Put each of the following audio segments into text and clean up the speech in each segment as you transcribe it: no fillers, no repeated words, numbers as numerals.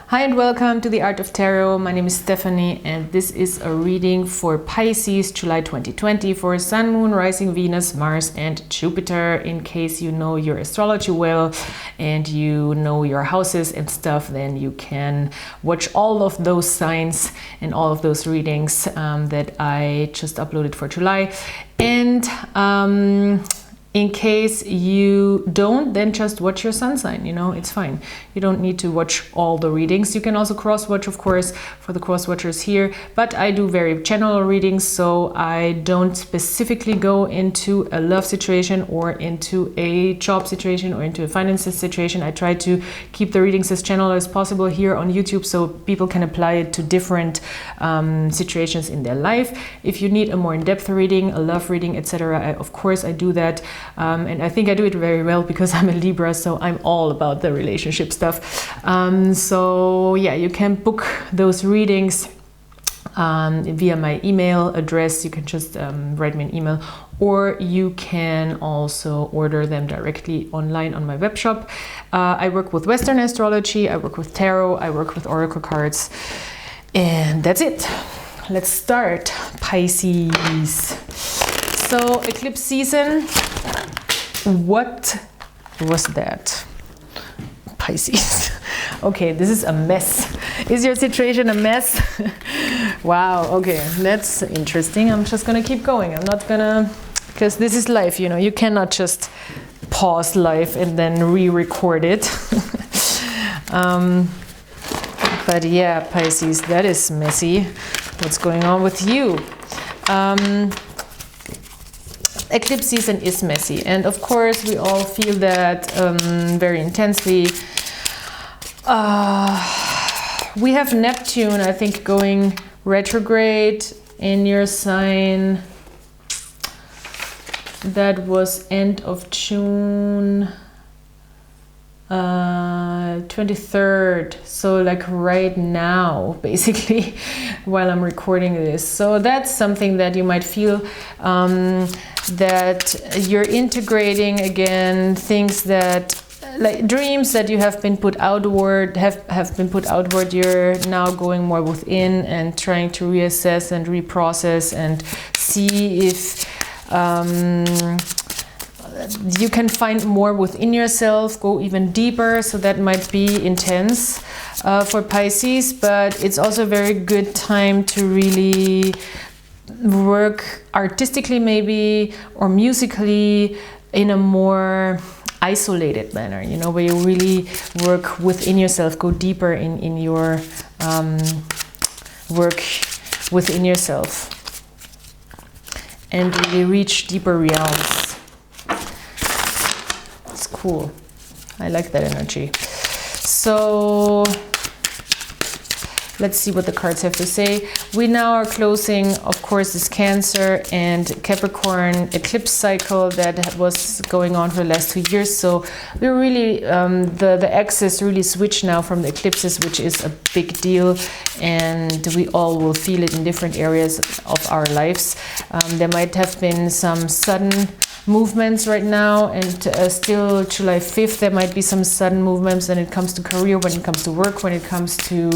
Hi and welcome to the Art of Tarot. My name is Stephanie and this is a reading for Pisces, July 2020 for Sun, Moon, Rising, Venus, Mars and Jupiter. In case you know your astrology well and you know your houses and stuff, then you can watch all of those signs and all of those readings that I just uploaded for July. And in case you don't, then just watch your sun sign, it's fine. You don't need to watch all the readings. You can also cross-watch, of course, for the cross-watchers here, but I do very general readings, so I don't specifically go into a love situation or into a job situation or into a finances situation. I try to keep the readings as general as possible here on YouTube so people can apply it to different situations in their life. If you need a more in-depth reading, a love reading, etc., of course I do that. And I think I do it very well because I'm a Libra, so I'm all about the relationship stuff. So yeah, you can book those readings via my email address. You can just write me an email, or you can also order them directly online on my web shop. I work with Western astrology, I work with tarot, I work with oracle cards, and that's it. Let's start, Pisces. So eclipse season, what was that? Pisces. Okay, this is a mess. Is your situation a mess? Wow, okay, that's interesting. I'm just gonna keep going. I'm not gonna, because this is life, you cannot just pause life and then re-record it. But yeah, Pisces, that is messy. What's going on with you? Eclipse season is messy, and of course we all feel that very intensely. We have Neptune, I think, going retrograde in your sign. That was end of June 23rd, so like right now, basically, while I'm recording this. So that's something that you might feel, that you're integrating again things that, like dreams that you have been put outward, have been put outward. You're now going more within and trying to reassess and reprocess and see if you can find more within yourself, go even deeper. So that might be intense for Pisces, but it's also a very good time to really work artistically maybe, or musically, in a more isolated manner, where you really work within yourself, go deeper in your work within yourself and really reach deeper realms. It's cool. I like that energy. So let's see what the cards have to say. We now are closing, of course, this Cancer and Capricorn eclipse cycle that was going on for the last 2 years. So we're really, the axis really switched now from the eclipses, which is a big deal. And we all will feel it in different areas of our lives. There might have been some sudden movements right now, and still July 5th there might be some sudden movements when it comes to career, when it comes to work, when it comes to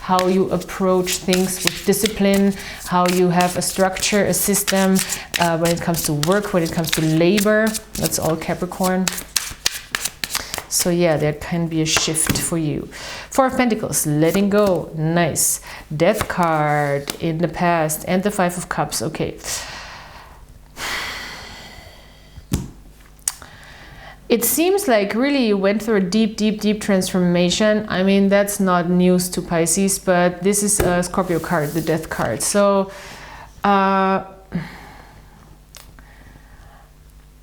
how you approach things with discipline, how you have a structure, a system, when it comes to work, when it comes to labor. That's all Capricorn. So yeah, there can be a shift for you. Four of Pentacles, letting go, nice. Death card in the past, and the Five of Cups, okay. It seems like really you went through a deep transformation. I mean, that's not news to Pisces, but this is a Scorpio card, the Death card. So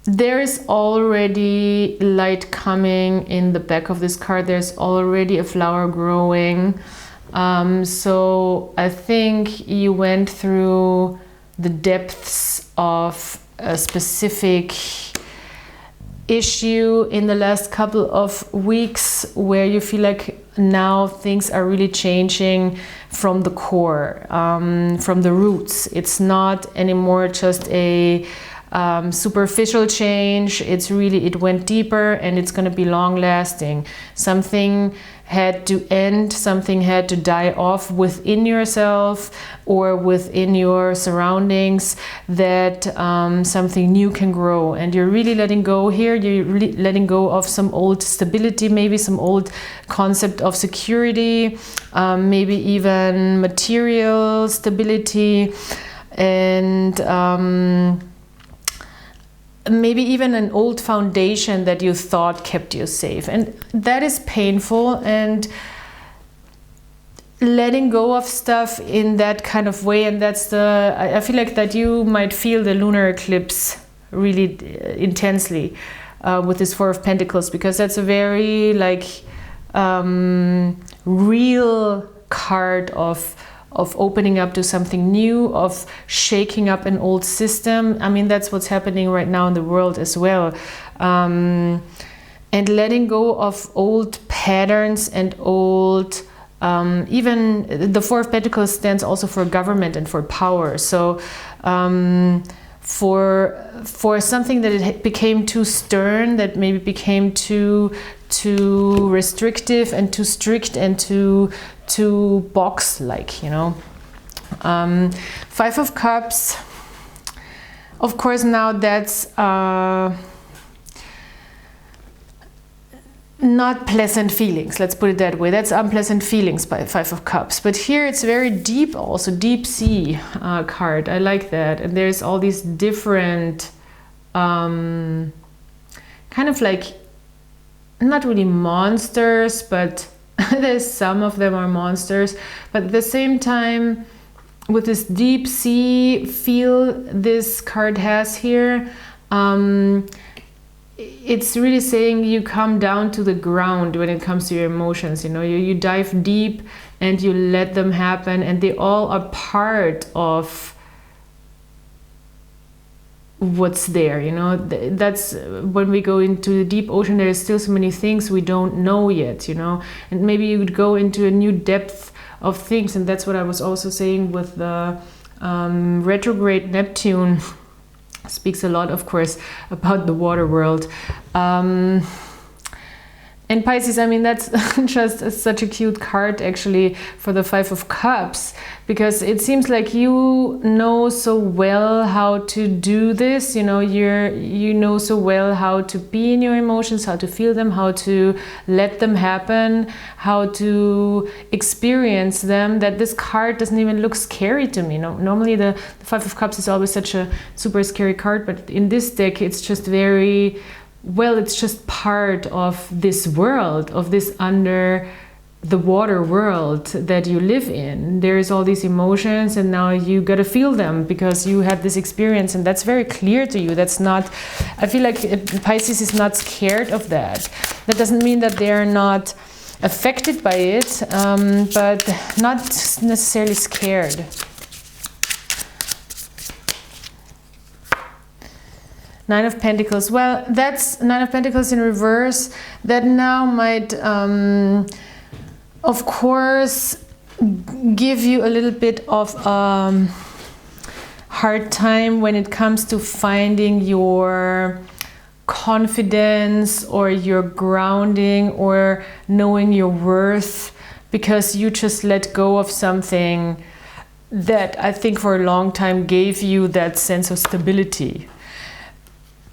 there is already light coming in the back of this card. There's already a flower growing. So I think you went through the depths of a specific issue in the last couple of weeks where you feel like now things are really changing from the core, from the roots. It's not anymore just a superficial change. It went deeper, and it's going to be long lasting. Something had to end, something had to die off within yourself or within your surroundings, that something new can grow. And you're really letting go here. You're really letting go of some old stability, maybe some old concept of security, maybe even material stability, and maybe even an old foundation that you thought kept you safe. And that is painful, and letting go of stuff in that kind of way. And that's I feel like that you might feel the lunar eclipse really intensely with this Four of Pentacles, because that's a very real card of opening up to something new, of shaking up an old system. I mean, that's what's happening right now in the world as well. And letting go of old patterns and old, even the Four of Pentacles stands also for government and for power. So for something that it became too stern, that maybe became too restrictive and too strict and too box-like, you know. Five of Cups, of course, now that's not pleasant feelings, let's put it that way. That's unpleasant feelings by Five of Cups. But here it's very deep, also deep sea card. I like that. And there's all these different kind of like, not really monsters, but there's some of them are monsters. But at the same time, with this deep sea feel this card has here, it's really saying you come down to the ground when it comes to your emotions. You know, you dive deep and you let them happen, and they all are part of what's there. You know, that's when we go into the deep ocean, there's still so many things we don't know yet, you know, and maybe you would go into a new depth of things. And that's what I was also saying with the retrograde Neptune. Speaks a lot, of course, about the water world. And Pisces, I mean, that's just such a cute card actually for the Five of Cups, because it seems like you know so well how to do this. You know, you know so well how to be in your emotions, how to feel them, how to let them happen, how to experience them, that this card doesn't even look scary to me. No, normally the Five of Cups is always such a super scary card, but in this deck it's just very, well, it's just part of this world, of this under the water world that you live in. There's all these emotions, and now you gotta feel them because you had this experience, and that's very clear to you. That's not, I feel like Pisces is not scared of that. That doesn't mean that they're not affected by it, but not necessarily scared. Nine of Pentacles. Well, that's Nine of Pentacles in reverse. That now might, of course, give you a little bit of hard time when it comes to finding your confidence or your grounding or knowing your worth, because you just let go of something that I think for a long time gave you that sense of stability.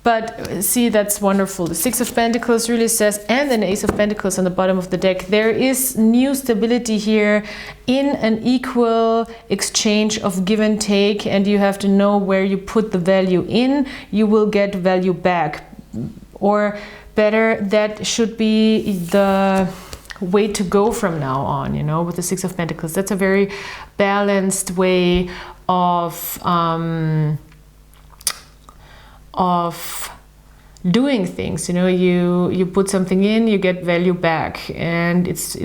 But see, that's wonderful. The Six of Pentacles really says, and an Ace of Pentacles on the bottom of the deck, there is new stability here in an equal exchange of give and take, and you have to know where you put the value in, you will get value back. Or better, that should be the way to go from now on, you know, with the Six of Pentacles. That's a very balanced way of doing things. You know, you put something in, you get value back, and it's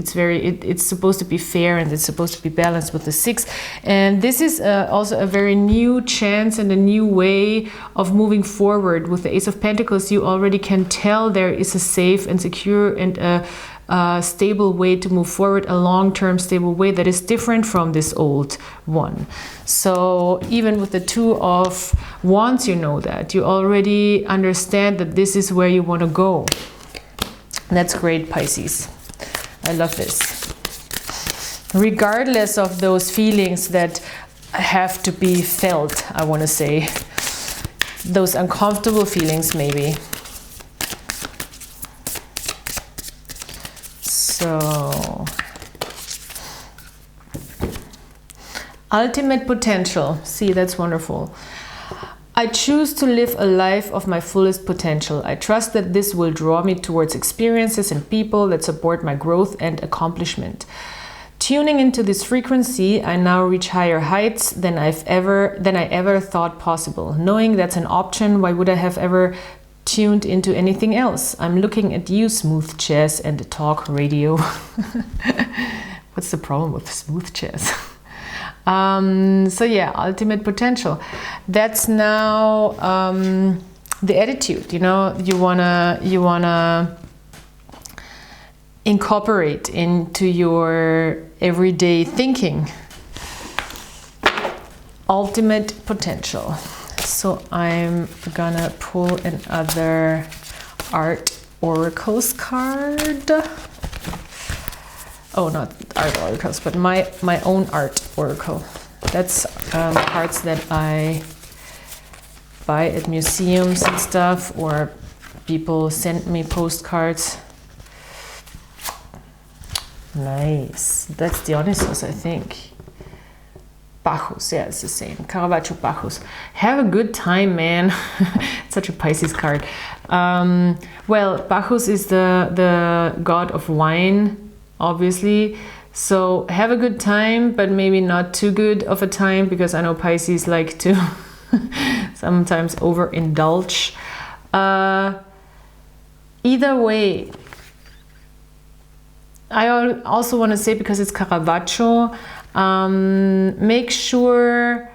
supposed to be fair, and it's supposed to be balanced with the Six. And this is also a very new chance and a new way of moving forward. With the Ace of Pentacles, you already can tell there is a safe and secure and stable way to move forward, a long-term stable way that is different from this old one. So even with the Two of Wands, you know that. You already understand that this is where you want to go. That's great, Pisces. I love this. Regardless of those feelings that have to be felt, I want to say. Those uncomfortable feelings, maybe. So, ultimate potential. See, that's wonderful. I choose to live a life of my fullest potential. I trust that this will draw me towards experiences and people that support my growth and accomplishment. Tuning into this frequency, I now reach higher heights than I ever thought possible. Knowing that's an option, why would I have ever tuned into anything else? I'm looking at you, smooth jazz and talk radio. What's the problem with smooth jazz? So yeah, ultimate potential. That's now the attitude. You know, you wanna incorporate into your everyday thinking. Ultimate potential. So I'm gonna pull another art oracles card. Oh, not art oracles, but my own art oracle. That's cards that I buy at museums and stuff, or people send me postcards. Nice. That's Dionysus, I think. Bacchus, yeah, it's the same. Caravaggio, Bacchus. Have a good time, man. Such a Pisces card. Well, Bacchus is the god of wine, obviously. So have a good time, but maybe not too good of a time, because I know Pisces like to sometimes overindulge. Either way, I also want to say, because it's Caravaggio, make sure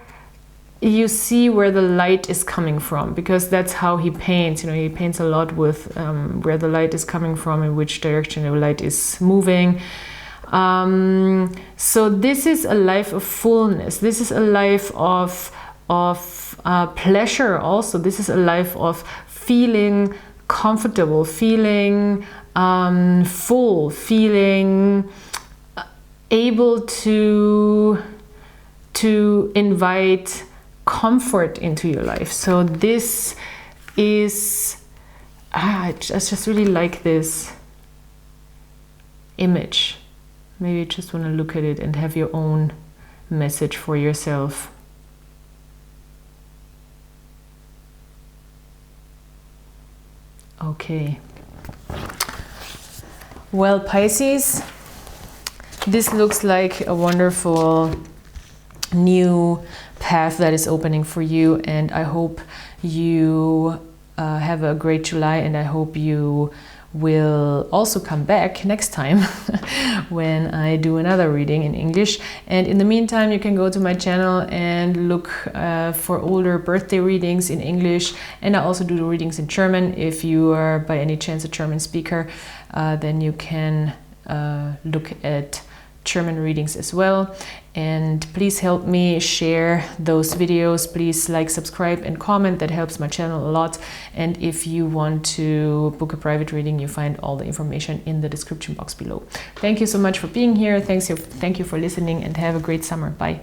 you see where the light is coming from, because that's how he paints. You know, he paints a lot with where the light is coming from, in which direction the light is moving. So this is a life of fullness. This is a life of pleasure also. This is a life of feeling comfortable, feeling full, feeling able to invite comfort into your life. So this is, I just really like this image. Maybe you just want to look at it and have your own message for yourself. Okay. Well, Pisces, this looks like a wonderful new path that is opening for you, and I hope you have a great July, and I hope you will also come back next time when I do another reading in English. And in the meantime, you can go to my channel and look for older birthday readings in English, and I also do the readings in German. If you are by any chance a German speaker, then you can look at German readings as well. And please help me share those videos. Please like, subscribe and comment. That helps my channel a lot. And if you want to book a private reading, you find all the information in the description box below. Thank you so much for being here. Thank you for listening, and have a great summer. Bye.